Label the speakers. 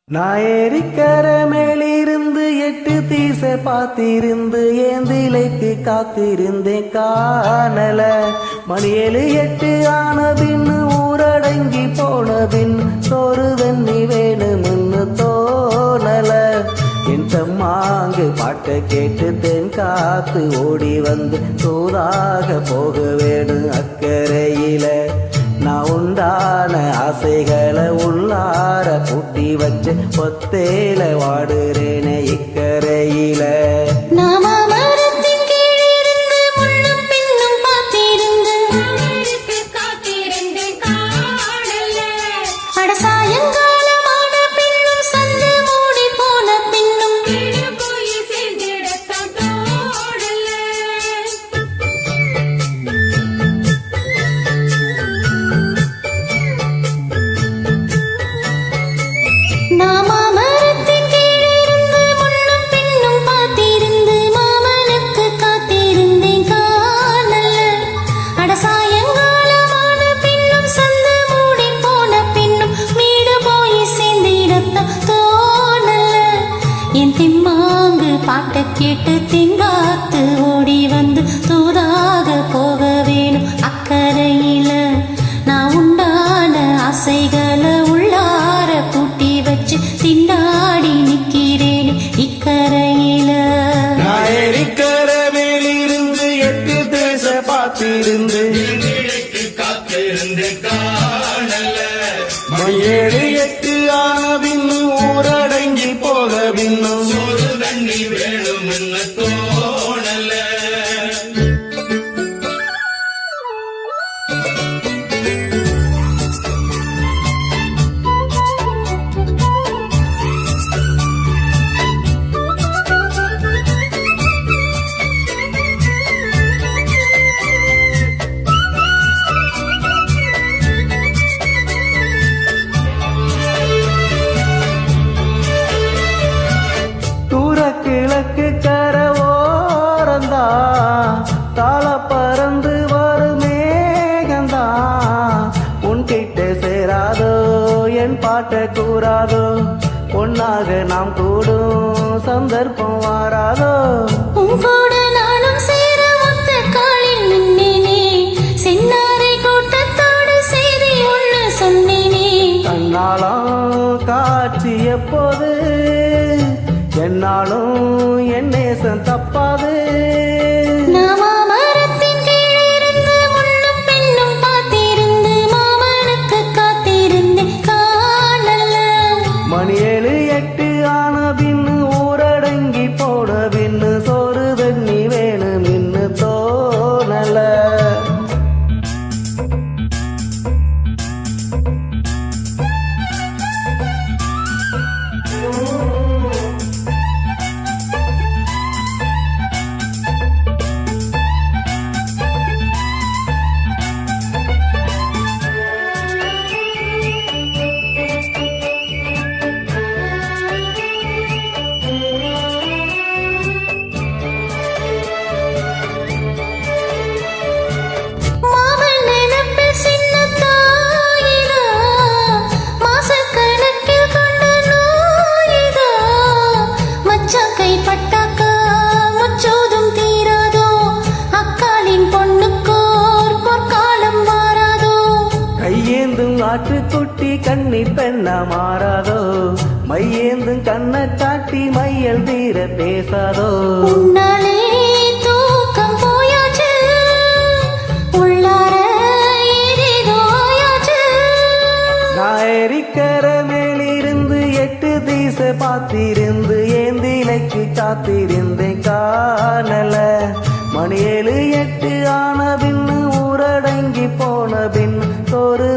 Speaker 1: நான் ஏரிக்கர மேலிருந்து 8 தீசை பார்த்திருந்து ஏந்திலைக்கு காத்திருந்தேன் காணல. மணி 7 8 ஆன பின்னு ஊரடங்கி போன பின் சோறு தண்ணி வேணும்னு தோணல. என் தம்மாங்கு பாட்டை கேட்டு தென் காத்து ஓடி வந்து தூதாக போக வேணும் அக்கறையில. நான் உண்டான ஆசைகளை உள்ளார பூட்டி வச்சு ஒத்தேல வாடுறேனே இக்கரையில.
Speaker 2: பாட்டை கேட்டு திங்காத்து ஓடி வந்து தூதாக போக வேணும் அக்கறையில. நான் உண்டான ஆசைகளை உள்ளார பூட்டி வச்சு திண்டாடி நிக்கிறேன் இக்கரையில.
Speaker 1: நான் ஏரிக்கர மேலிருந்து 8 தேச பார்த்திருந்து மணி 7 8 ஆன பின்னு ஊரடங்கி போக பின்னும்
Speaker 3: தண்ணி வேணும் தோணல.
Speaker 1: கிழக்கு கர ஓரந்தா தாள பறந்து வரும் மேகந்தா. உன்கிட்ட சேராதோ என் பாட்டை கூறாதோ பொன்னாக நாம் கூடும் சந்தர்ப்பம் வாராதோ.
Speaker 2: உங்களோட நானும் சேர ஒத்த காலில் நின்னேனே சென்னாரை கூட்டத்தோடு செய்தி ஒன்று சொன்னேனே.
Speaker 1: கண்ணாலம் காட்சி எப்போது என்னாலும் என் நேசம் தப்பாது.
Speaker 2: மரத்தின் கீழிருந்து முன்னும் பின்னும் பார்த்திருந்து மாமனுக்கு காத்திருந்தேன் காணல.
Speaker 1: மணி 7 8 ஆன பின்னு ஊரடங்கி போன பின்னு சோறு தண்ணி வேணும் இன்னு தோணல. ஆட்டுக்குட்டி கண்ணி பெண்ணா மாறாதோ மையேந்தும் கண்ணை காட்டி மையல் தீர பேசாதோ.
Speaker 2: உன்னாலே தூக்கம் போயாச்சு உள்ளார ஏதேதோ ஆயாச்சு.
Speaker 1: நான் ஏரிக்கர மேலிருந்து 8 தீசை பார்த்திருந்து ஏந்திலைக்கு காத்திருந்தேன் காணல. மணி 7 8 ஆன பின்னு ஊரடங்கி போன பின் சோறு